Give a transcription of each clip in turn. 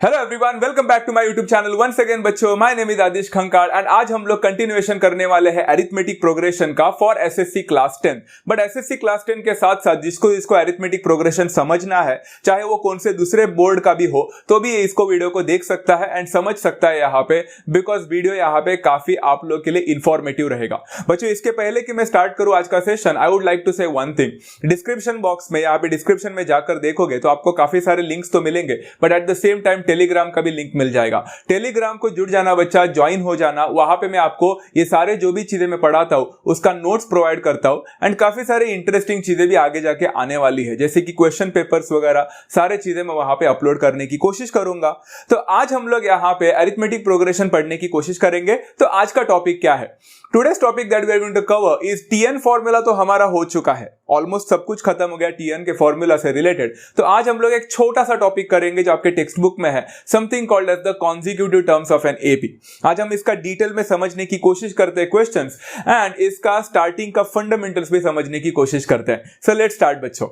Hello everyone, welcome back to my YouTube channel once again बच्चों। My name is Aadish Khankar and आज हम लोग continuation करने वाले हैं अरिथमेटिक प्रोग्रेशन का for SSC class 10। But SSC class 10 के साथ साथ जिसको इसको अरिथमेटिक प्रोग्रेशन समझना है, चाहे वो कौन से दूसरे बोर्ड का भी हो, तो भी इसको वीडियो को देख सकता है एंड समझ सकता है यहाँ पे, बिकॉज वीडियो यहाँ पे काफी आप लोग के लिए इंफॉर्मेटिव रहेगा। बच्चों, इसके पहले कि मैं स्टार्ट करूं आज का session, I would like to say one thing. Description box में, यहाँ पे डिस्क्रिप्शन में जाकर देखोगे तो आपको काफी सारे लिंक्स तो मिलेंगे, but at the same time Telegram का भी लिंक मिल जाएगा। टेलीग्राम को जुड़ जाना बच्चा, ज्वाइन हो जाना। वहां पे मैं आपको ये सारे जो भी चीजें मैं पढ़ाता हूं उसका नोट्स प्रोवाइड करता हूं एंड काफी सारे इंटरेस्टिंग चीजें भी आगे जाके आने वाली है, जैसे कि क्वेश्चन पेपर्स वगैरह सारे चीजें मैं वहां पे अपलोड करने की कोशिश करूंगा। तो आज हम लोग यहाँ पे अरिथमेटिक प्रोग्रेशन पढ़ने की कोशिश करेंगे। तो आज का टॉपिक क्या है? Today's topic that we are going to cover is TN formula. तो हमारा हो चुका है, ऑलमोस्ट सब कुछ खत्म हो गया टीएन के फॉर्मूला से रिलेटेड। तो आज हम लोग एक छोटा सा टॉपिक करेंगे जो आपके टेक्स्ट बुक में है, something called as the consecutive terms of an AP. आज हम इसका डिटेल में समझने की कोशिश करते हैं, क्वेश्चंस एंड इसका स्टार्टिंग का फंडामेंटल्स भी समझने की कोशिश करते हैं। सो लेट्स स्टार्ट बच्चों।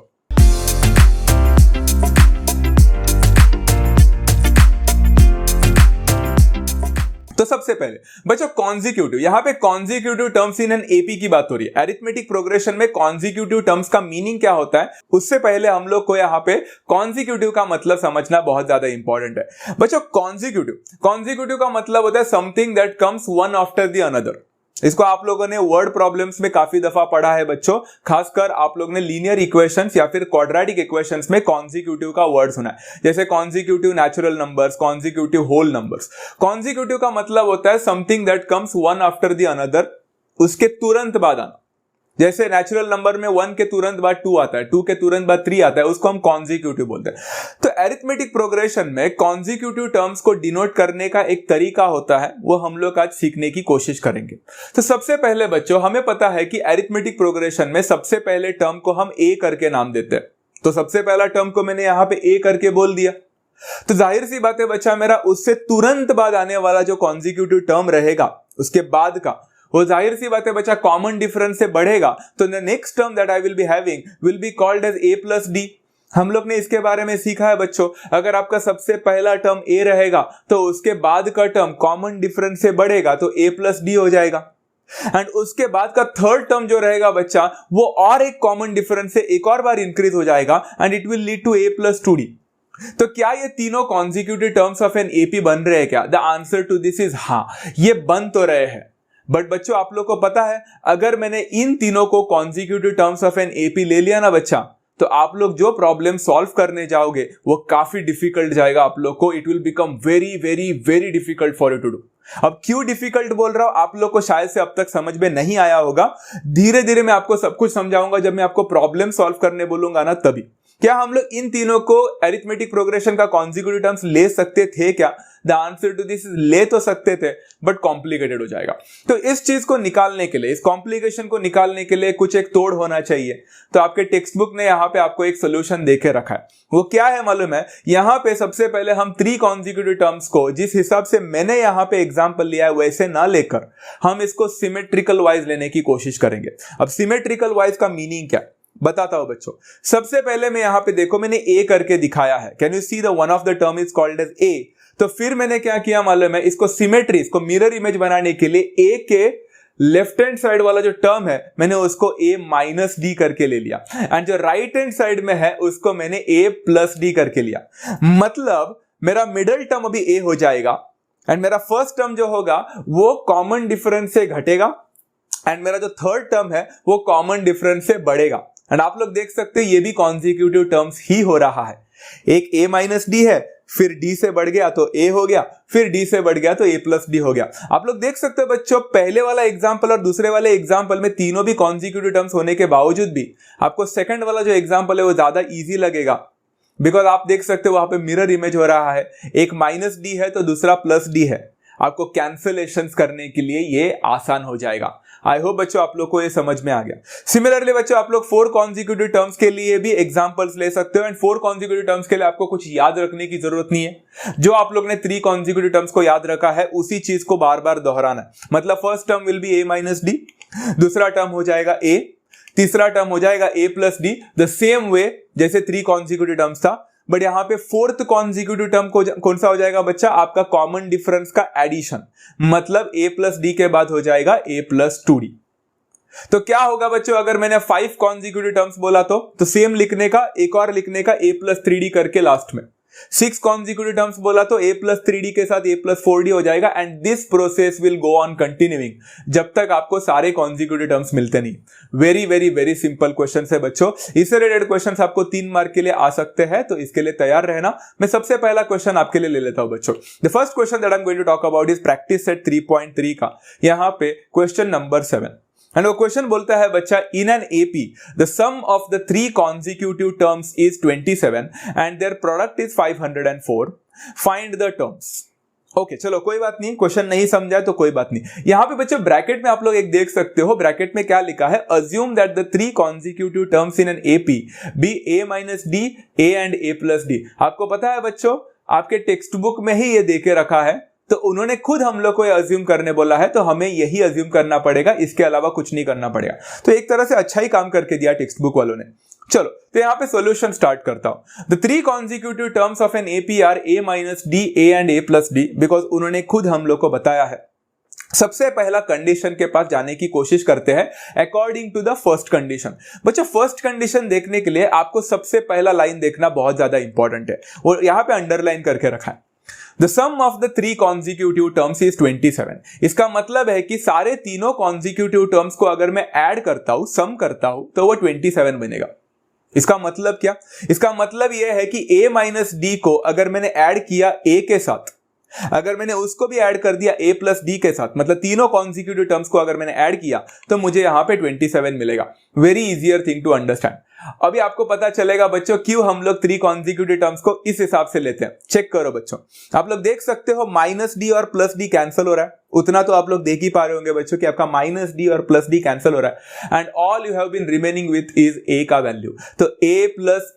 तो सबसे पहले बच्चों कॉन्जिक्यूटिव, यहां पे consecutive terms in an AP की बात हो रही है। अरिथमेटिक प्रोग्रेशन में कॉन्जिक्यूटिव टर्म्स का मीनिंग क्या होता है, उससे पहले हम लोग को यहां पे कॉन्जिक्यूटिव का मतलब समझना बहुत ज्यादा इंपॉर्टेंट है। बच्चों कॉन्जिक्यूटिव का मतलब होता है something that comes one after the another. इसको आप लोगों ने वर्ड प्रॉब्लम्स में काफी दफा पढ़ा है बच्चों, खासकर आप लोग ने लीनियर इक्वेशंस या फिर क्वाड्रेटिक इक्वेशंस में कॉन्जिक्यूटिव का वर्ड सुना है, जैसे consecutive natural numbers, consecutive whole numbers. Consecutive का मतलब होता है something that comes one after the another, उसके तुरंत बाद आना। जैसे नेचुरल नंबर में 1 के तुरंत बाद 2 आता है, 2 के तुरंत बाद 3 आता है, उसको हम कॉन्जिक्यूटिव बोलते हैं। तो अरिथमेटिक प्रोग्रेशन में कॉन्जिक्यूटिव टर्म्स को डिनोट करने का एक तरीका होता है, वो हम लोग आज सीखने की कोशिश करेंगे। तो सबसे पहले बच्चों हमें पता है कि अरिथमेटिक प्रोग्रेशन में सबसे पहले टर्म को हम ए करके नाम देते हैं। तो सबसे पहला टर्म को मैंने यहां पे ए करके बोल दिया, तो जाहिर सी बात है बच्चा, मेरा उससे तुरंत बाद आने वाला जो कॉन्जिक्यूटिव टर्म रहेगा उसके बाद का, वो जाहिर सी बात है बच्चा कॉमन डिफरेंस से बढ़ेगा। तो the next term that I will be having will be called as a plus d. हम लोग ने इसके बारे में सीखा है बच्चों, अगर आपका सबसे पहला टर्म ए रहेगा तो उसके बाद का टर्म कॉमन डिफरेंस से बढ़ेगा तो ए प्लस डी हो जाएगा। एंड उसके बाद का थर्ड टर्म जो रहेगा बच्चा, वो और एक कॉमन डिफरेंस से एक और बार इंक्रीज हो जाएगा and it will lead to a plus two d. तो क्या ये तीनों consecutive terms of an AP बन रहे हैं क्या? The answer to this is हाँ, ये बन तो रहे हैं। बट बच्चों आप लोग को पता है, अगर मैंने इन तीनों को consecutive terms of an AP ले लिया ना बच्चा, तो आप लोग जो प्रॉब्लम सॉल्व करने जाओगे वो काफी डिफिकल्ट जाएगा आप लोग को। It will become very very very difficult for you to do. अब क्यों डिफिकल्ट बोल रहा हूं, आप लोग को शायद से अब तक समझ में नहीं आया होगा। धीरे धीरे मैं आपको सब कुछ समझाऊंगा, जब मैं आपको प्रॉब्लम सॉल्व करने बोलूंगा ना तभी। क्या हम लोग इन तीनों को अरिथमेटिक प्रोग्रेशन का कॉन्जिक्यूटिव टर्म्स ले सकते थे क्या? The answer to this is ले तो सकते थे, बट कॉम्प्लिकेटेड हो जाएगा। तो इस चीज को निकालने के लिए, इस कॉम्प्लिकेशन को निकालने के लिए कुछ एक तोड़ होना चाहिए। तो आपके टेक्स्ट बुक ने यहाँ पे आपको एक सोल्यूशन देके रखा है। वो क्या है मालूम है? यहाँ पे सबसे पहले हम 3 कॉन्जिक्यूटिव टर्म्स को, जिस हिसाब से मैंने यहाँ पे एग्जाम्पल लिया है वैसे ना लेकर, हम इसको सिमेट्रिकल वाइज लेने की कोशिश करेंगे। अब सिमेट्रिकल वाइज का मीनिंग क्या बताता हूं बच्चों। सबसे पहले मैं यहां पे देखो, मैंने ए करके दिखाया है। Can you see the one of the term is called as a. तो फिर मैंने क्या किया मालूम है, इसको सिमेट्री, इसको मिरर इमेज बनाने के लिए ए के लेफ्ट हैंड साइड वाला जो टर्म है मैंने उसको ए माइनस डी करके ले लिया, एंड जो राइट हैंड साइड में है उसको मैंने ए प्लस डी करके लिया। मतलब मेरा मिडल टर्म अभी ए हो जाएगा एंड मेरा फर्स्ट टर्म जो होगा वो कॉमन डिफरेंस से घटेगा एंड मेरा जो थर्ड टर्म है वो कॉमन डिफरेंस से बढ़ेगा। एंड आप लोग देख सकते हो ये भी कॉन्जिक्यूटिव टर्म्स ही हो रहा है। एक a माइनस डी है, फिर d से बढ़ गया तो a हो गया, फिर d से बढ़ गया तो a प्लस डी हो गया। आप लोग देख सकते हो बच्चों, पहले वाला एग्जांपल और दूसरे वाले एग्जांपल में तीनों भी कॉन्जिक्यूटिव टर्म्स होने के बावजूद भी आपको सेकंड वाला जो एग्जांपल है वो ज्यादा इजी लगेगा, बिकॉज आप देख सकते हो वहां पे मिरर इमेज हो रहा है। एक माइनस डी है तो दूसरा प्लस डी है, आपको कैंसिलेशंस करने के लिए ये आसान हो जाएगा। आई होप बच्चों आप लोग को ये समझ में आ गया। सिमिलरली बच्चों आप लोग 4 कॉन्जिक्यूटिव टर्म्स के लिए भी एग्जांपल्स ले सकते हो, एंड 4 कॉन्जिक्यूटिव टर्म्स के लिए आपको कुछ याद रखने की जरूरत नहीं है। जो आप लोग ने 3 कॉन्जिक्यूटिव टर्म्स को याद रखा है उसी चीज को बार बार दोहराना है। मतलब first term will be a minus D, दूसरा टर्म हो जाएगा a, तीसरा टर्म हो जाएगा a plus D, the same way जैसे 3 कॉन्जिक्यूटिव टर्म्स था। बट यहाँ पे फोर्थ कॉन्जिक्यूटिव टर्म कौन सा हो जाएगा बच्चा? आपका कॉमन डिफरेंस का एडिशन, मतलब a प्लस डी के बाद हो जाएगा a प्लस 2d। तो क्या होगा बच्चों, अगर मैंने 5 कॉन्जिक्यूटिव टर्म्स बोला तो सेम लिखने का, एक और लिखने का a प्लस 3d करके लास्ट में। 6 कॉन्जिक्यूटिव टर्म्स बोला तो a प्लस 3d के साथ a प्लस 4d हो जाएगा, and this process will go on continuing जब तक आपको सारे कॉन्जिक्यूटिव टर्म्स मिलते नहीं। Very very very simple question है बच्चों। इससे रिलेटेड क्वेश्चन आपको 3 मार्क के लिए आ सकते हैं, तो इसके लिए तैयार रहना। मैं सबसे पहला क्वेश्चन आपके लिए ले लेता हूं बच्चों। The first question that I am going to talk about is practice set 3.3 का, यहां पे क्वेश्चन नंबर 7। एंड वो क्वेश्चन बोलता है बच्चा, in an AP the sum of the 3 consecutive terms is 27 and their product is 504, find the terms. Okay चलो कोई बात नहीं, क्वेश्चन नहीं समझा तो कोई बात नहीं। यहां पे बच्चों ब्रैकेट में आप लोग एक देख सकते हो, ब्रैकेट में क्या लिखा है, assume that the 3 consecutive terms in an AP be a minus d, a and a plus d. आपको पता है बच्चों, आपके टेक्स्ट बुक में ही ये देके रखा है, तो उन्होंने खुद हम लोग को अज्यूम करने बोला है, तो हमें यही अज्यूम करना पड़ेगा, इसके अलावा कुछ नहीं करना पड़ेगा। तो एक तरह से अच्छा ही काम करके दिया टेक्स्ट बुक वालों ने। चलो तो यहां पे सॉल्यूशन स्टार्ट करता हूं। The 3 consecutive terms of an AP are a minus d, a and a plus d, because उन्होंने खुद हम लोग को बताया है। सबसे पहला कंडीशन के पास जाने की कोशिश करते हैं, according to the first condition. बच्चों फर्स्ट कंडीशन देखने के लिए आपको सबसे पहला लाइन देखना बहुत ज्यादा इंपॉर्टेंट है, और यहां पे अंडरलाइन करके रखा है। The sum of the 3 consecutive terms is 27। इसका मतलब है कि सारे तीनों consecutive terms को अगर मैं ऐड करता हूं, सम करता हूं, तो वो 27 बनेगा। इसका मतलब क्या? इसका मतलब यह है कि a माइनस डी को अगर मैंने ऐड किया a के साथ, अगर मैंने उसको भी ऐड कर दिया a प्लस डी के साथ, मतलब तीनों कॉन्जिक्यूटिव टर्म्स को अगर मैंने ऐड किया, तो मुझे यहां पे 27 मिलेगा। Very easier thing to understand. अभी आपको पता चलेगा बच्चों क्यों हम लोग 3 कॉन्जिक्यूटिव टर्म्स को इस हिसाब से लेते हैं। चेक करो बच्चों, आप लोग देख सकते हो माइनस डी और प्लस डी कैंसिल हो रहा है, उतना तो आप लोग देख ही पा रहे होंगे बच्चों कि आपका माइनस डी और प्लस डी कैंसिल हो रहा है, and all you have been remaining with is a का वैल्यू। तो a plus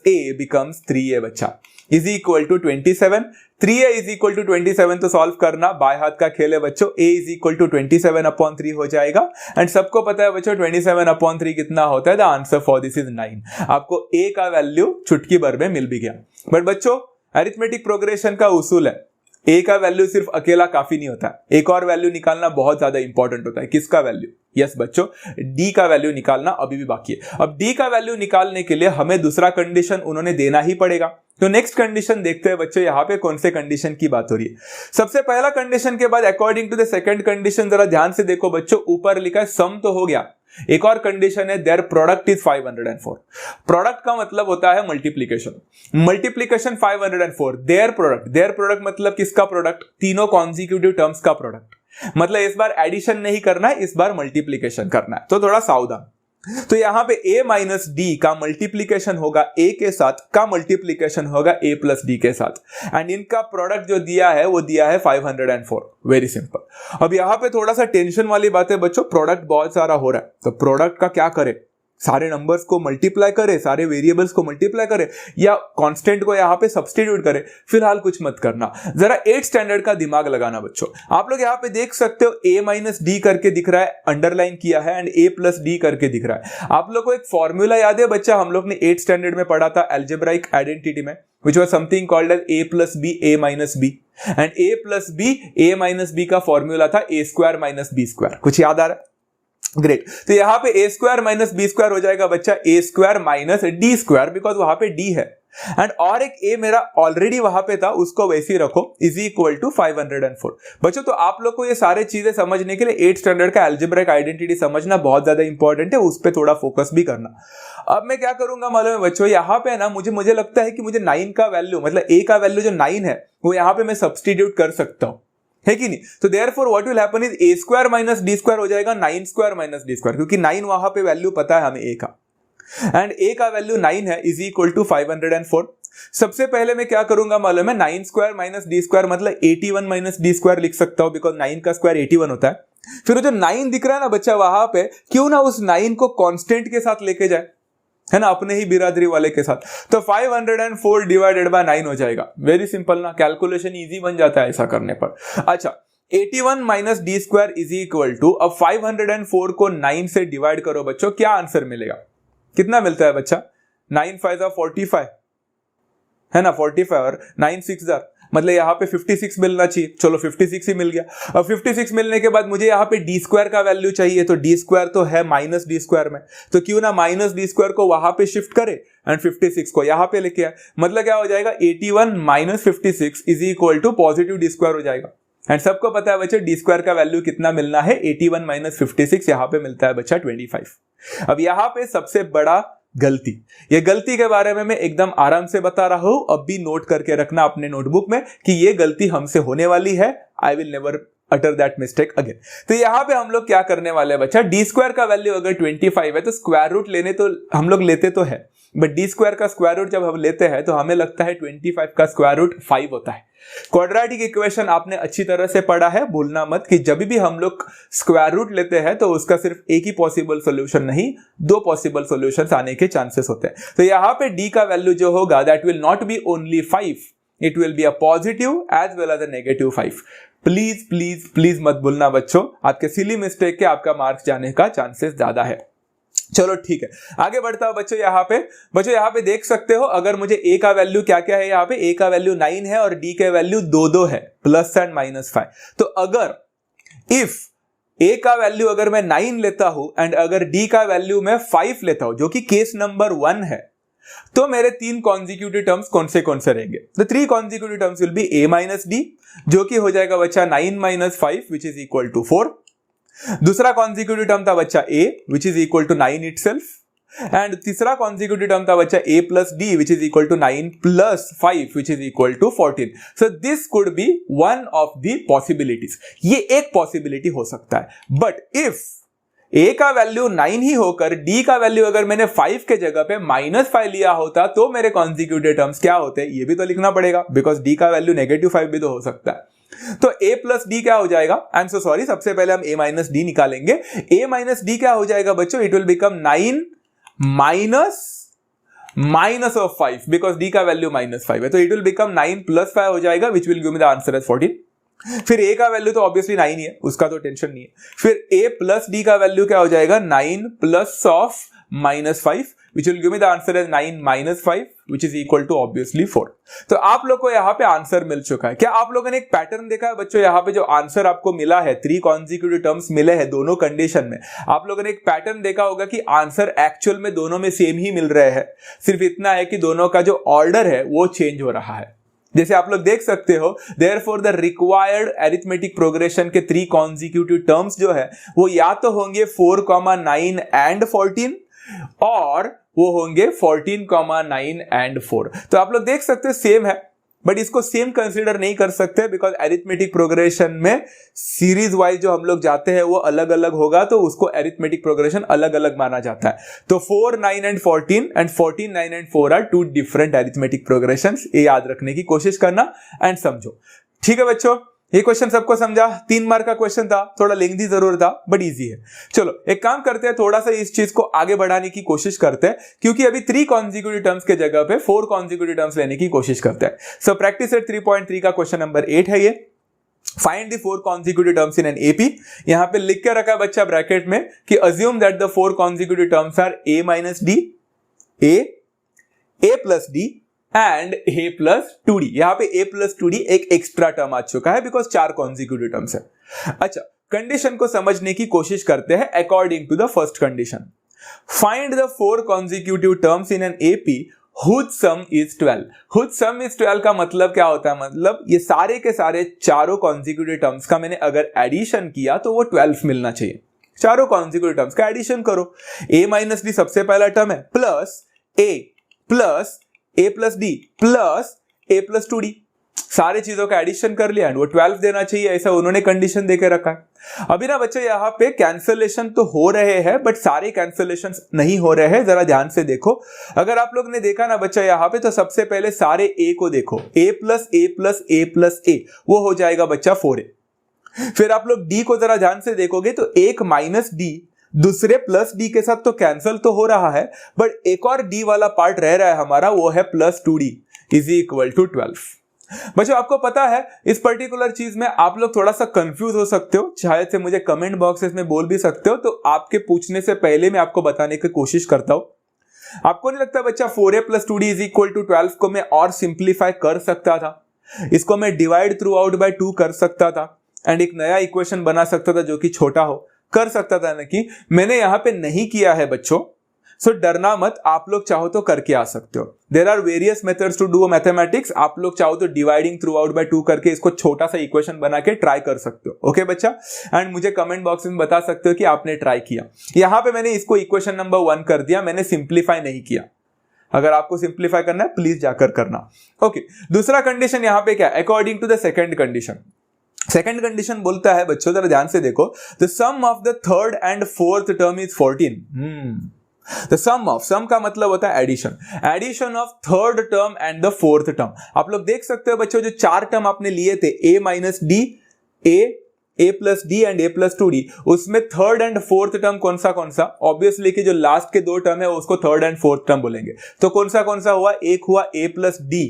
a becomes 3a बच्चा, is equal to 27। 3a is equal to 27 तो सॉल्व करना बाय हाथ का खेल है बच्चों। a इज इक्वल टू 27/3 हो जाएगा, एंड सबको पता है बच्चों 27/3 कितना होता है। The answer for this is 9। आपको a का वैल्यू चुटकी भर में मिल भी गया। बट बच्चों अरिथमेटिक प्रोग्रेशन का उसूल है, a का वैल्यू सिर्फ अकेला काफी नहीं होता, एक और वैल्यू निकालना बहुत ज्यादा इंपॉर्टेंट होता है। किसका वैल्यू? यस बच्चों, d का वैल्यू निकालना अभी भी बाकी है। अब d का वैल्यू निकालने के लिए हमें दूसरा कंडीशन उन्होंने देना ही पड़ेगा। तो नेक्स्ट कंडीशन देखते हैं बच्चों, यहां पे कौन से कंडीशन की बात हो रही है। सबसे पहला कंडीशन के बाद according to the second condition, जरा ध्यान से देखो बच्चों, ऊपर लिखा है सम तो हो गया, एक और कंडीशन है देयर प्रोडक्ट इज 504। प्रोडक्ट का मतलब होता है मल्टीप्लीकेशन, मल्टीप्लीकेशन 504। देयर प्रोडक्ट मतलब किसका प्रोडक्ट? तीनों कॉन्जिक्यूटिव टर्म्स का प्रोडक्ट। मतलब इस बार एडिशन नहीं करना है, इस बार मल्टीप्लीकेशन करना है, तो थोड़ा सावधान। तो यहां पे a माइनस डी का मल्टीप्लीकेशन होगा a के साथ, का मल्टीप्लीकेशन होगा a प्लस डी के साथ, एंड इनका प्रोडक्ट जो दिया है वो दिया है 504। Very simple. अब यहां पे थोड़ा सा टेंशन वाली बात है बच्चों, प्रोडक्ट बहुत सारा हो रहा है, तो प्रोडक्ट का क्या करे? सारे नंबर्स को मल्टीप्लाई करे, सारे वेरिएबल्स को मल्टीप्लाई करे, या कांस्टेंट को यहां पे सब्स्टिट्यूट करे? फिलहाल कुछ मत करना, जरा 8th स्टैंडर्ड का दिमाग लगाना बच्चों। आप लोग यहां पे देख सकते हो a माइनस डी करके दिख रहा है, अंडरलाइन किया है, एंड a प्लस डी करके दिख रहा है। आप लोग को एक फॉर्मूला याद है बच्चा, हम लोग ने 8th स्टैंडर्ड में पढ़ा था अलजेब्राइक आइडेंटिटी में, which was something called as a plus b a minus b, and a plus b a minus b का फॉर्मूला था a square minus b square. कुछ याद आ रहा है? ग्रेट। तो यहां पे a square minus b square हो जाएगा बच्चा a square minus d square, because वहां पे d है, एंड और एक a मेरा ऑलरेडी वहां पे था, उसको वैसे ही रखो, इज इक्वल टू 504। बच्चों तो आप लोग को ये सारे चीजें समझने के लिए 8th स्टैंडर्ड का अलजेब्रिक आइडेंटिटी समझना बहुत ज्यादा इंपॉर्टेंट है, उस पर थोड़ा फोकस भी करना। अब मैं क्या करूंगा मालूम है बच्चों, यहाँ पे ना मुझे लगता है कि मुझे 9 का वैल्यू, मतलब a का वैल्यू जो 9 है वो यहाँ पे मैं सब्स्टिट्यूट कर सकता हूं, है कि नहीं? तो therefore what will happen is a square minus d square हो जाएगा 9 स्क्वायर माइनस डी स्क्वायर, क्योंकि 9 वहां पे वैल्यू पता है हमें a का, एंड a का वैल्यू 9 है, इज इक्वल टू 504। सबसे पहले मैं क्या करूंगा मालूम है, 9 स्क्वायर माइनस डी स्क्वायर मतलब 81 माइनस डी स्क्वायर लिख सकता हूं, बिकॉज 9 का स्क्वायर 81 होता है। फिर जो 9 दिख रहा है ना बच्चा वहां पे, क्यों ना उस 9 को कांस्टेंट के साथ लेके जाए, है ना, अपने ही बिरादरी वाले के साथ, तो 504 डिवाइडेड बाय 9 हो जाएगा। वेरी सिंपल ना, कैलकुलेशन इजी बन जाता है ऐसा करने पर। अच्छा, 81 minus d square is equal to, अब 504 को 9 से डिवाइड करो बच्चों, क्या आंसर मिलेगा? कितना मिलता है बच्चा? 9 5 45, है ना 45 और 9 6 जार, मतलब यहाँ पे 56 मिलना चाहिए। चलो 56 ही मिल गया। अब 56 मिलने के बाद मुझे यहाँ पे डी स्क्वायर का वैल्यू चाहिए, तो डी स्क्वायर तो है माइनस डी स्क्वायर में, तो क्यों ना माइनस डी स्क्वायर को वहां पे शिफ्ट करे एंड 56 को यहाँ पे लेके आए। मतलब क्या हो जाएगा 81 minus 56 is equal to positive d square हो जाएगा। एंड सबको पता है बच्चा डी स्क्वायर का वैल्यू कितना मिलना है, 81 माइनस 56 यहाँ पे मिलता है बच्चा 25। अब यहाँ पे सबसे बड़ा गलती, ये गलती के बारे में मैं एकदम आराम से बता रहा हूं, अब भी नोट करके रखना अपने नोटबुक में कि ये गलती हमसे होने वाली है। I will never utter that mistake again. तो यहाँ पे हम लोग क्या करने वाले हैं बच्चा, डी स्क्वायर का वैल्यू अगर 25 है तो स्क्वायर रूट लेने तो हम लोग लेते तो है, बट डी स्क्वायर का स्क्वायर रूट जब हम लेते हैं तो हमें लगता है 25 का स्क्वायर रूट 5 होता है। क्वाड्रेटिक इक्वेशन आपने अच्छी तरह से पढ़ा है, भूलना मत कि जब भी हम लोग स्क्वायर रूट लेते हैं तो उसका सिर्फ एक ही पॉसिबल सॉल्यूशन नहीं, दो पॉसिबल सॉल्यूशंस आने के चांसेस होते हैं। तो यहाँ पे डी का वैल्यू जो होगा that will not be only 5, it will be a positive as well as a negative 5। Please please please मत भूलना बच्चों, आपके सिली मिस्टेक के आपका मार्क्स जाने का चांसेस ज्यादा है। चलो ठीक है, आगे बढ़ता हूं बच्चों। यहाँ पे देख सकते हो, अगर मुझे a का वैल्यू क्या क्या है, यहाँ पे a का वैल्यू 9 है और d का वैल्यू 2 है, प्लस एंड माइनस 5। तो अगर इफ a का वैल्यू अगर मैं 9 लेता हूं एंड अगर d का वैल्यू मैं 5 लेता हूं, जो कि केस नंबर 1 है, तो मेरे 3 कॉन्जिक्यूटिव टर्म्स कौन से रहेंगे। The 3 consecutive terms will be a minus d, जो कि हो जाएगा बच्चा 9 minus 5 which is equal to 4। दूसरा कॉन्जिक्यूटिव टर्म था बच्चा a which is equal to 9 itself, and तीसरा कॉन्जिक्यूटिव टर्म था बच्चा a plus d which is equal to 9 plus 5 which is equal to 14। So this could be one of the possibilities, ये एक possibility हो सकता है। बट इफ a का value 9 ही होकर d का वैल्यू अगर मैंने 5 के जगह पे -5 लिया होता तो मेरे कॉन्जिक्यूटिव टर्म्स क्या होते, ये भी तो लिखना पड़ेगा, बिकॉज d का वैल्यू -5 भी तो हो सकता है। तो a प्लस डी क्या हो जाएगा, आई एम सो सॉरी, सबसे पहले हम a माइनस डी निकालेंगे। a माइनस डी क्या हो जाएगा बच्चों, it will become 9 minus of 5, because d का वैल्यू -5 है, तो इट विल बिकम 9 प्लस 5 हो जाएगा which will give me the answer as 14। फिर a का वैल्यू तो ऑब्वियसली 9 ही है, उसका तो टेंशन नहीं है। फिर a प्लस d का वैल्यू क्या हो जाएगा, 9 plus of -5 which will give me the answer as 9 minus 5 which is equal to obviously 4। तो आप लोग को यहाँ पे आंसर मिल चुका है। क्या आप लोगों ने एक पैटर्न देखा है बच्चों, यहाँ पे जो आंसर आपको मिला है, 3 कॉन्जिक्यूटिव टर्म्स मिले हैं दोनों कंडीशन में, आप लोगों ने एक पैटर्न देखा होगा कि आंसर एक्चुअल में दोनों में सेम ही मिल रहे हैं, सिर्फ इतना है कि दोनों का जो ऑर्डर है वो चेंज हो रहा है। जैसे आप लोग देख सकते हो, therefore the required arithmetic progression के 3 कॉन्जिक्यूटिव टर्म्स जो है वो या तो होंगे 4, 9 एंड 14, और वो होंगे 14, 9 एंड 4। तो आप लोग देख सकते हैं सेम है, बट इसको सेम कंसीडर नहीं कर सकते बिकॉज अरिथमेटिक प्रोग्रेशन में सीरीज वाइज जो हम लोग जाते हैं वो अलग अलग होगा, तो उसको अरिथमेटिक प्रोग्रेशन अलग अलग माना जाता है। तो 4, 9 and 14 and 14, 9 and 4 are 2 different arithmetic progressions. ये याद रखने की कोशिश करना एंड समझो। ठीक है बच्चों, ये क्वेश्चन सबको समझा, 3 मार्क का क्वेश्चन था, थोड़ा लेंथी जरूर था बट इजी है। चलो एक काम करते हैं, थोड़ा सा इस चीज को आगे बढ़ाने की कोशिश करते हैं, क्योंकि अभी 3 कॉन्जिक्यूटिव टर्म्स के जगह पे 4 कॉन्जिक्यूटिव टर्म्स लेने की कोशिश करते हैं। सो प्रैक्टिस सेट 3.3 का क्वेश्चन नंबर 8 है ये। Find the 4 consecutive terms in an AP. यहां पे लिख के रखा बच्चा ब्रैकेट में कि assume that the 4 consecutive terms are a minus d, a plus d and a plus 2d। यहां पे a प्लस 2d एक एक्स्ट्रा टर्म आ चुका है बिकॉज 4 कॉन्जिक्यूटिव टर्म्स है। अच्छा, कंडीशन को समझने की कोशिश करते हैं according to the first condition. Find the 4 consecutive terms in an AP whose sum is 12। Whose sum is 12 का मतलब क्या होता है, मतलब ये सारे के सारे चारों कॉन्जिक्यूटिव टर्म्स का मैंने अगर एडिशन किया तो वो 12 मिलना चाहिए। चारों कॉन्जिक्यूटिव टर्म्स का एडिशन करो, a माइनस डी सबसे पहला टर्म है, plus a plus D plus a plus 2d, सारे चीजों का एडिशन कर लिया एंड वो 12 देना चाहिए, ऐसा उन्होंने कंडीशन देके रखा है। अभी ना बच्चे यहाँ पे कैंसलेशन तो हो रहे हैं बट सारे कैंसलेशन नहीं हो रहे हैं, जरा ध्यान से देखो। अगर आप लोग ने देखा ना बच्चा यहाँ पे, तो सबसे पहले सारे a को देखो, a plus a plus a plus a, वो हो जाएगा बच्चा 4a। फिर आप लोग d को जरा ध्यान से देखोगे तो 1 माइनस डी दूसरे प्लस डी के साथ तो कैंसल तो हो रहा है, बट एक और डी वाला पार्ट रह रहा है हमारा, वो है plus 2d is equal to 12। बच्चों आपको पता है इस पर्टिकुलर चीज में आप लोग थोड़ा सा कंफ्यूज हो सकते हो, शायद से मुझे कमेंट बॉक्सेस में बोल भी सकते हो, तो आपके पूछने से पहले मैं आपको बताने की कोशिश करता हूं। आपको नहीं लगता बच्चा 4a + 2d = 12 को मैं और सिंप्लीफाई कर सकता था, इसको मैं डिवाइड थ्रू आउट बाय 2 कर सकता था एंड एक नया इक्वेशन बना सकता था जो कि छोटा हो, कर सकता था ना, कि मैंने यहां पे नहीं किया है बच्चों। सो डरना मत, आप लोग चाहो तो करके आ सकते हो। There are various methods to do mathematics. आप लोग चाहो तो डिवाइडिंग थ्रू आउट बाय 2 करके इसको छोटा सा इक्वेशन बना के ट्राई कर सकते हो। ओके बच्चा, एंड मुझे कमेंट बॉक्स में बता सकते हो कि आपने ट्राई किया। यहां पे मैंने इसको इक्वेशन नंबर 1 कर दिया, मैंने सिंप्लीफाई नहीं किया। अगर आपको सिंप्लीफाई करना है प्लीज जाकर करना। ओके, दूसरा कंडीशन यहां पे क्या, according to the second condition. Second condition बोलता है बच्चों, जरा ध्यान से देखो, the sum of the third and fourth term is 14। The sum का मतलब होता है addition of third term and the fourth term. आप लोग देख सकते हो बच्चों, जो 4 टर्म आपने लिए थे a - d, a + d and a + 2d, उसमें थर्ड एंड फोर्थ टर्म कौन सा, ऑब्वियसली कि जो लास्ट के 2 टर्म है उसको थर्ड एंड फोर्थ टर्म बोलेंगे। तो कौन सा हुआ, एक हुआ a + d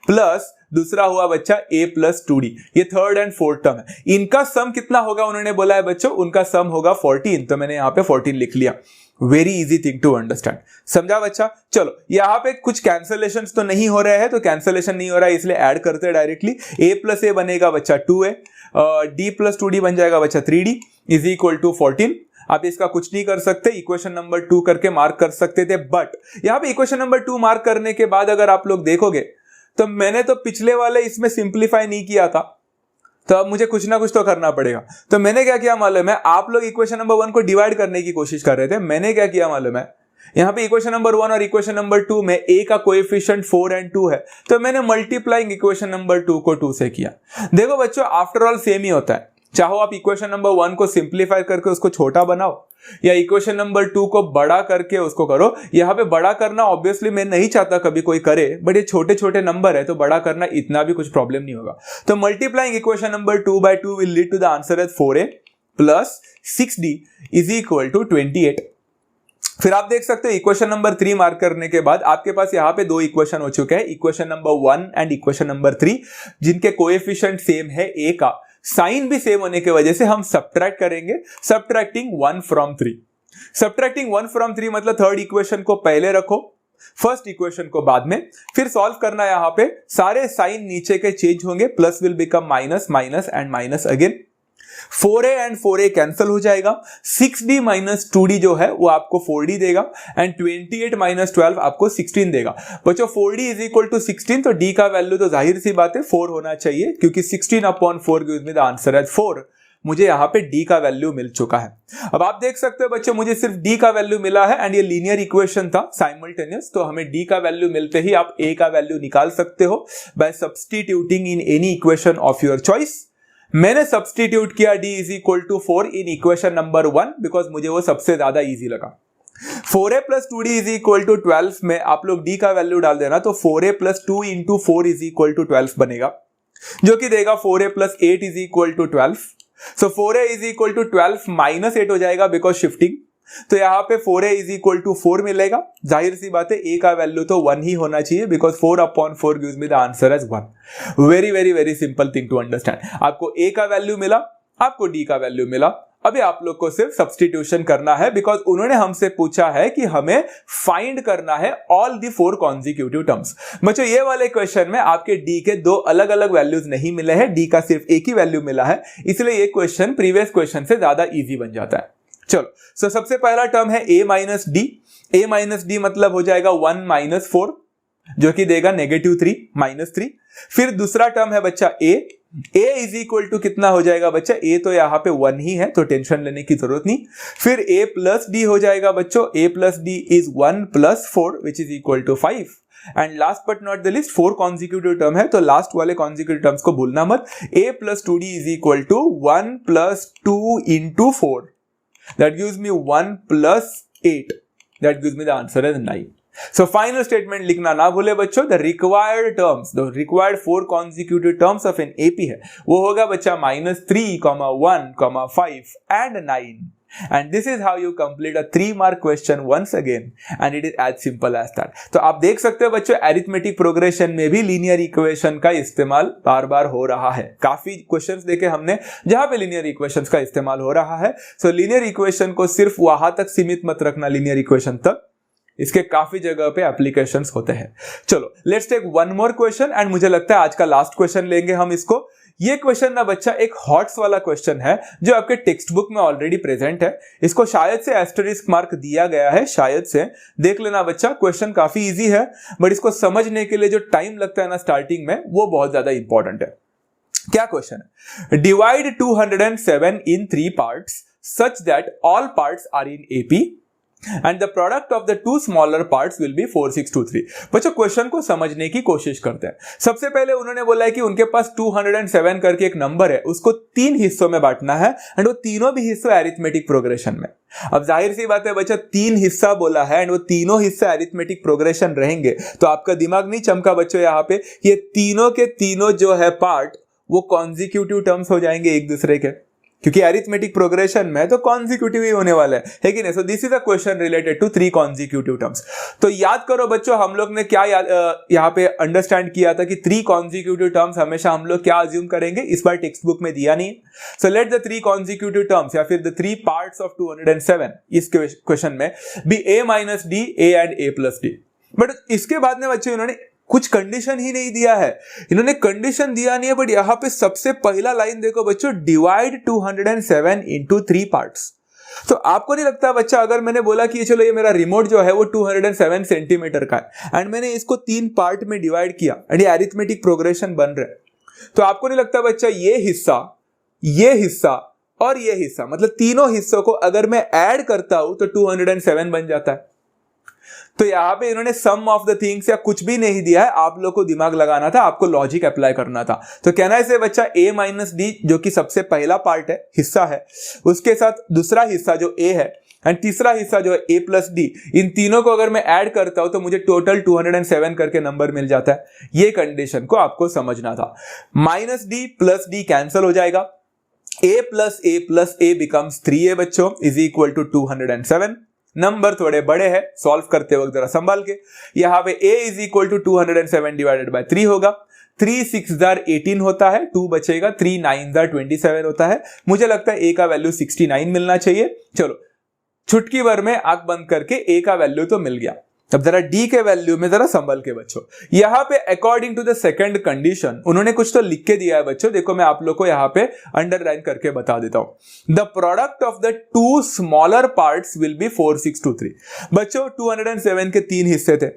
प्लस दूसरा हुआ बच्चा a + 2d, ये थर्ड एंड फोर्थ टर्म है। इनका सम कितना होगा उन्होंने बोला है बच्चों, उनका सम होगा 14, तो मैंने यहां पे 14 लिख लिया। Very easy thing to understand, समझा बच्चा। चलो यहां पे कुछ कैंसलेशन तो नहीं हो रहे हैं, तो कैंसलेशन नहीं हो रहा है इसलिए ऐड करते हैं डायरेक्टली। a + a बनेगा बच्चा 2a, d + 2d बन जाएगा बच्चा 3d = 14। आप इसका कुछ नहीं कर सकते, इक्वेशन नंबर 2 करके मार्क कर सकते थे, बट यहां पे इक्वेशन नंबर 2 मार्क करने के बाद अगर आप लोग देखोगे तो मैंने तो पिछले वाले इसमें सिंप्लीफाई नहीं किया था, तो अब मुझे कुछ ना कुछ तो करना पड़ेगा। तो मैंने क्या किया मालूम है, आप लोग इक्वेशन नंबर 1 को डिवाइड करने की कोशिश कर रहे थे, मैंने क्या किया मालूम है, यहां पे इक्वेशन नंबर 1 और इक्वेशन नंबर 2 में a का कोएफिशिएंट 4 एंड 2 है, तो मैंने मल्टीप्लाइंग इक्वेशन नंबर 2 को 2 से किया। देखो बच्चों, आफ्टर ऑल सेम ही होता है, चाहो आप इक्वेशन नंबर 1 को सिंप्लीफाई करके उसको छोटा बनाओ या इक्वेशन नंबर 2 को बड़ा करके उसको करो। यहां पे बड़ा करना ऑब्वियसली मैं नहीं चाहता कभी कोई करे, बट ये छोटे छोटे नंबर है तो बड़ा करना इतना भी कुछ प्रॉब्लम नहीं होगा। तो multiplying equation number 2 by 2 will lead to the answer as 4a + 6d = 28। फिर आप देख सकते हो इक्वेशन नंबर 3 मार्क करने के बाद आपके पास यहां पे 2 इक्वेशन हो चुके हैं, equation number 1 and equation number 3, जिनके कोएफिशिएंट सेम है a का, साइन भी सेम होने की वजह से हम सब्ट्रैक्ट करेंगे, सब्ट्रैक्टिंग 1 from 3। सब्ट्रैक्टिंग 1 from 3 मतलब थर्ड इक्वेशन को पहले रखो, फर्स्ट इक्वेशन को बाद में, फिर सॉल्व करना। यहां पे सारे साइन नीचे के चेंज होंगे, plus will become minus, minus and minus again. 4a and 4a cancel हो जाएगा, 6d - 2d जो है वो आपको 4d देगा एंड 28 - 12 आपको 16 देगा। बच्चों 4d = 16, तो d का वैल्यू तो जाहिर सी बात है 4 होना चाहिए, क्योंकि 16/4 gives me the answer as 4। मुझे यहां पे d का वैल्यू मिल चुका है। अब आप देख सकते हो बच्चों, मुझे सिर्फ d का वैल्यू मिला है एंड ये लीनियर इक्वेशन था साइमल्टेनियस, तो हमें d का वैल्यू मिलते ही आप a का वैल्यू निकाल सकते हो bye substituting in any equation of your choice. मैंने सब्स्टिट्यूट किया d = 4 in equation number 1 because मुझे वो सबसे ज्यादा इजी लगा। 4a + 2d = 12 में आप लोग d का वैल्यू डाल देना, तो 4a + 2 × 4 = 12 बनेगा, जो कि देगा 4a + 8 = 12। सो 4a = 12 - 8 हो जाएगा बिकॉज शिफ्टिंग, तो यहां पे 4a = 4 मिलेगा। जाहिर सी बात है a का वैल्यू तो 1 ही होना चाहिए because 4/4 gives me the answer as 1। Very very very simple thing to understand. आपको a का वैल्यू मिला, आपको d का वैल्यू मिला, अभी आप लोग को सिर्फ सब्स्टिट्यूशन करना है बिकॉज उन्होंने हमसे पूछा है कि हमें फाइंड करना है ऑल दी 4 कॉन्जिक्यूटिव टर्म्स। बच्चों ये वाले क्वेश्चन में आपके d के 2 अलग अलग वैल्यूज नहीं मिले हैं, d का सिर्फ एक ही वैल्यू मिला है, इसलिए ये क्वेश्चन प्रीवियस क्वेश्चन से ज्यादा इजी बन जाता है। चलो, सो सबसे पहला टर्म है a - d। a - d मतलब हो जाएगा 1 - 4, जो कि देगा -3 -3। फिर दूसरा टर्म है बच्चा a = कितना हो जाएगा बच्चा, a तो यहां पे 1 ही है तो टेंशन लेने की जरूरत नहीं। फिर a + d हो जाएगा बच्चों, a + d is 1 + 4 which is equal to 5। And last but not the list 4 consecutive term है, तो लास्ट वाले कॉन्जिक्यूटिव टर्म्स को भूलना मत। a + 2d = 1 + 2 × 4, that gives me 1 + 8, that gives me the answer as 9। So final statement लिखना ना भूले बच्चों, the required terms, the required 4 consecutive terms of an AP है, वो होगा बच्चा -3, 1, 5 and 9। And this is how you complete a 3 mark question once again, and it is as simple as that। तो आप देख सकते हो बच्चों, अरिथमेटिक प्रोग्रेशन में भी लीनियर इक्वेशन का इस्तेमाल बार बार हो रहा है। काफी क्वेश्चंस देखे हमने जहां पे लीनियर इक्वेशंस का इस्तेमाल हो रहा है। सो लीनियर इक्वेशन को सिर्फ वहां तक सीमित मत रखना, लीनियर इक्वेशन तक, इसके काफी जगह पे एप्लीकेशंस होते हैं। चलो let's take one more question and मुझे लगता है आज का लास्ट क्वेश्चन लेंगे हम इसको। ये क्वेश्चन ना बच्चा एक हॉट्स वाला क्वेश्चन है जो आपके टेक्स्ट बुक में ऑलरेडी प्रेजेंट है। इसको शायद से एस्टेरिस्क मार्क दिया गया है, शायद से देख लेना बच्चा। क्वेश्चन काफी इजी है बट इसको समझने के लिए जो टाइम लगता है ना स्टार्टिंग में, वो बहुत ज्यादा इंपॉर्टेंट है। क्या क्वेश्चन है? Divide 207 in 3 parts such that all parts are in AP and the product of the two smaller parts will be 4623। बच्चों क्वेश्चन को समझने की कोशिश करते हैं। सबसे पहले उन्होंने बोला है कि उनके पास 207 करके एक नंबर है, उसको 3 हिस्सों में बांटना है एंड वो तीनों भी हिस्से अरिथमेटिक प्रोग्रेशन में। अब जाहिर सी बात है बच्चा, 3 हिस्सा बोला है एंड वो तीनों हिस्से अरिथमेटिक प्रोग्रेशन रहेंगे, तो आपका दिमाग नहीं चमका बच्चों यहाँ पे? ये तीनों के तीनों जो है पार्ट वो कॉन्जिक्यूटिव टर्म्स हो जाएंगे एक दूसरे के, क्योंकि अरिथमेटिक प्रोग्रेशन में तो कॉन्जिक्यूटिव ही होने वाला है कि नहीं? So this is a question related to 3 consecutive terms. तो याद करो बच्चों, हम लोग ने क्या यहाँ पे अंडरस्टैंड किया था कि 3 कॉन्जिक्यूटिव टर्म्स हमेशा हम लोग क्या अज्यूम करेंगे, इस बार टेक्स्ट बुक में दिया नहीं है। So let the 3 consecutive terms या फिर द 3 पार्ट्स ऑफ 207 इस क्वेश्चन में be a minus d, a and a plus d. But इसके बाद में बच्चों इन्होंने कुछ कंडीशन ही नहीं दिया है, इन्होंने कंडीशन दिया नहीं है, बट यहां पे सबसे पहला लाइन देखो बच्चों, डिवाइड 207 इनटू 3 पार्ट्स। तो आपको नहीं लगता बच्चा, अगर मैंने बोला कि चलो ये मेरा रिमोट जो है वो 207 सेंटीमीटर का है एंड मैंने इसको 3 पार्ट में डिवाइड किया एंड ये अरिथमेटिक प्रोग्रेशन बन रहा है, तो आपको नहीं लगता बच्चा ये हिस्सा और ये हिस्सा, मतलब तीनों हिस्सों को अगर मैं ऐड करता हूं तो 207 बन जाता है? तो यहां पे इन्होंने सम ऑफ द थिंग्स या कुछ भी नहीं दिया है, आप लोग को दिमाग लगाना था, आपको लॉजिक अप्लाई करना था। तो कहना है इसे बच्चा a माइनस डी जो कि सबसे पहला पार्ट है, हिस्सा है, उसके साथ दूसरा हिस्सा जो a है एंड तीसरा हिस्सा जो है a प्लस डी, इन तीनों को अगर मैं ऐड करता हूं तो मुझे टोटल 207 करके नंबर मिल जाता है। ये कंडीशन को आपको समझना था। Minus D plus d cancel हो जाएगा, a plus a becomes 3a बच्चों इज इक्वल टू 207। नंबर थोड़े बड़े हैं, सॉल्व करते वक्त जरा संभाल के। यहां पे a is equal to 207 divided by 3 होगा। 3 6 जार 18 होता है, 2 बचेगा, 3 9 जार 27 होता है। मुझे लगता है a का वैल्यू 69 मिलना चाहिए। चलो छुटकी भर में आंख बंद करके a का वैल्यू तो मिल गया। अब जरा d के वैल्यू में जरा संभल के बच्चों, यहां पे according to the second condition उन्होंने कुछ तो लिख के दिया है बच्चों, देखो मैं आप लोग को यहां पे अंडरलाइन करके बता देता हूं। The product of the 2 smaller parts will be 4623। बच्चों 207 के 3 हिस्से थे,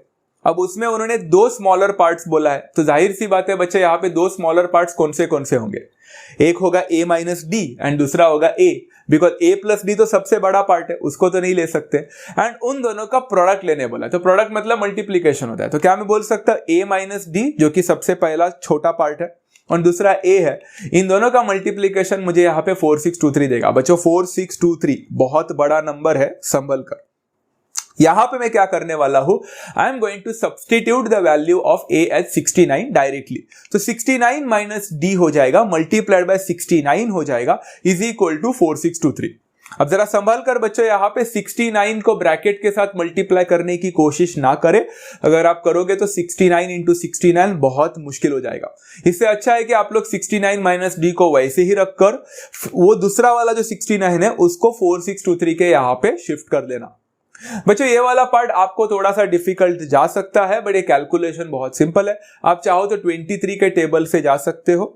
अब उसमें उन्होंने 2 स्मॉलर पार्ट्स बोला है, तो जाहिर सी बात है बच्चे यहाँ पे 2 स्मॉलर पार्ट्स कौन से होंगे? एक होगा a माइनस डी एंड दूसरा होगा a, because a plus D तो सबसे बड़ा पार्ट है, उसको तो नहीं ले सकते। एंड उन दोनों का प्रोडक्ट लेने बोला, तो प्रोडक्ट मतलब मल्टीप्लीकेशन होता है। तो क्या मैं बोल सकता a माइनस डी जो कि सबसे पहला छोटा पार्ट है और दूसरा a है, इन दोनों का मल्टीप्लीकेशन मुझे यहाँ पे 4623 देगा। बच्चों 4623 बहुत बड़ा नंबर है, संभल कर। यहां पे मैं क्या करने वाला हूं, I am going to substitute the value of a as 69 directly. तो 69 माइनस d हो जाएगा मल्टीप्लाइड बाय 69 हो जाएगा इज इक्वल टू 4623। अब जरा संभाल कर बच्चों, यहां पे 69 को ब्रैकेट के साथ मल्टीप्लाई करने की कोशिश ना करें, अगर आप करोगे तो 69 इंटू 69 बहुत मुश्किल हो जाएगा। इससे अच्छा है कि आप लोग 69 माइनस डी को वैसे ही रखकर वो दूसरा वाला जो 69 है उसको 4623 के यहां पे शिफ्ट कर देना। बच्चों ये वाला पार्ट आपको थोड़ा सा डिफिकल्ट जा सकता है, बट ये कैलकुलेशन बहुत सिंपल है। आप चाहो तो 23 के टेबल से जा सकते हो,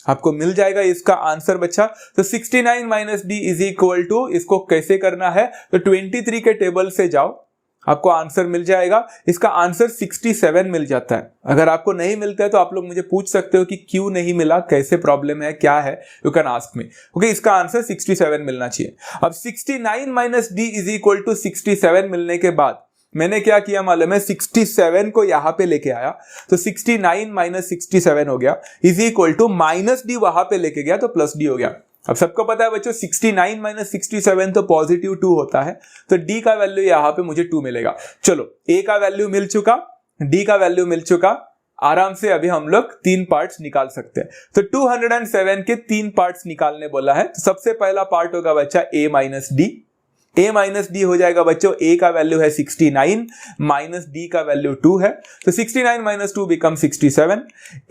आपको मिल जाएगा इसका आंसर बच्चा। तो 69 minus d is equal to, इसको कैसे करना है तो 23 के टेबल से जाओ, आपको आंसर मिल जाएगा। इसका आंसर 67 मिल जाता है। अगर आपको नहीं मिलता है तो आप लोग मुझे पूछ सकते हो कि क्यों नहीं मिला, कैसे प्रॉब्लम है, क्या है, you can ask me. Okay, इसका आंसर 67 मिलना चाहिए। अब 69 minus d is equal to 67 मिलने के बाद मैंने क्या किया मालूम है, 67 को यहां पे लेके आया, तो 69 माइनस 67 हो गया is equal to minus d वहां पे लेके गया तो प्लस डी हो गया। अब सबको पता है बच्चों 69 माइनस 67 तो पॉजिटिव 2 होता है, तो d का वैल्यू यहां पे मुझे 2 मिलेगा। चलो a का वैल्यू मिल चुका, d का वैल्यू मिल चुका, आराम से अभी हम लोग 3 पार्ट्स निकाल सकते हैं। तो 207 के 3 पार्ट्स निकालने बोला है, तो सबसे पहला पार्ट होगा बच्चा a minus d, a minus D हो जाएगा बच्चों, a का वैल्यू है 69 माइनस d का वैल्यू 2 है, तो 69 माइनस 2 बिकम 67।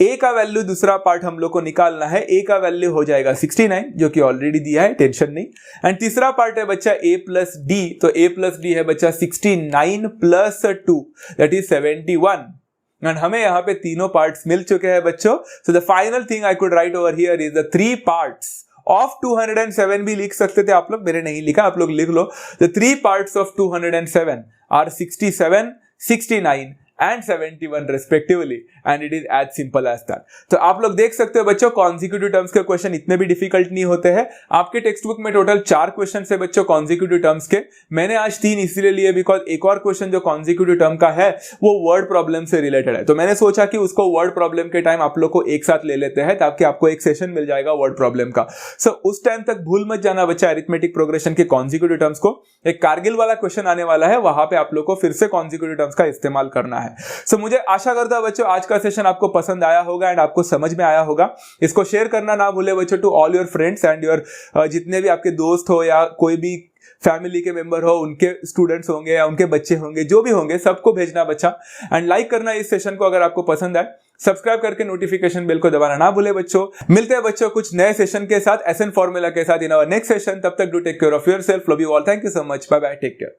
a का वैल्यू दूसरा पार्ट हम लोग को निकालना है, a का वैल्यू हो जाएगा 69 जो कि ऑलरेडी दिया है, टेंशन नहीं। एंड तीसरा पार्ट है बच्चा a प्लस डी, तो a प्लस डी है बच्चा 69 प्लस 2 दैट इज 71। एंड हमें यहाँ पे तीनों पार्ट्स मिल चुके हैं बच्चों। So the final thing I could write over here is the 3 parts of 207 भी लिख सकते थे आप लोग, मेरे नहीं लिखा, आप लोग लिख लो। The 3 parts of 207 are 67, 69 and 71 respectively and it is as simple as that। तो आप लोग देख सकते हो बच्चों कॉन्जिक्यूटिव टर्म्स के क्वेश्चन इतने भी डिफिकल्ट नहीं होते हैं। आपके टेक्स्ट बुक में टोटल 4 क्वेश्चन है बच्चों कॉन्जिक्यूटिव टर्म्स के, मैंने आज 3 इसीलिए लिए बिकॉज एक और क्वेश्चन जो कॉन्जिक्यूटिव टर्म का है वो वर्ड प्रॉब्लम से रिलेटेड है, तो मैंने सोचा कि उसको वर्ड प्रॉब्लम के टाइम आप लोग को एक साथ ले लेते हैं ताकि आपको एक सेशन मिल जाएगा वर्ड प्रॉब्लम का। सो उस टाइम तक भूल मत जाना बच्चा अरिथमेटिक प्रोग्रेशन के कॉन्जिक्यूटिव टर्म्स को। एक कारगिल वाला क्वेश्चन आने वाला है, वहां पे आप लोग को फिर से कॉन्जिक्यूटिव टर्म्स का इस्तेमाल करना है। सो मुझे आशा करता हूं बच्चों आज का सेशन आपको पसंद आया होगा एंड आपको समझ में आया होगा। इसको शेयर करना ना भूले बच्चों to all your friends and your जितने भी आपके दोस्त हो या कोई भी फैमिली के मेंबर हो, उनके स्टूडेंट्स होंगे या उनके बच्चे होंगे, जो भी होंगे सबको भेजना बच्चा। एंड लाइक करना इस सेशन को अगर आपको पसंद आए, सब्सक्राइब करके नोटिफिकेशन बेल को दबाना ना भूले बच्चों। मिलते हैं बच्चों कुछ नए सेशन के साथ, एसएन फॉर्मूला के साथ इन आवर नेक्स्ट सेशन। तब तक do take care of yourself, love you all, thank you so much, bye bye, take care.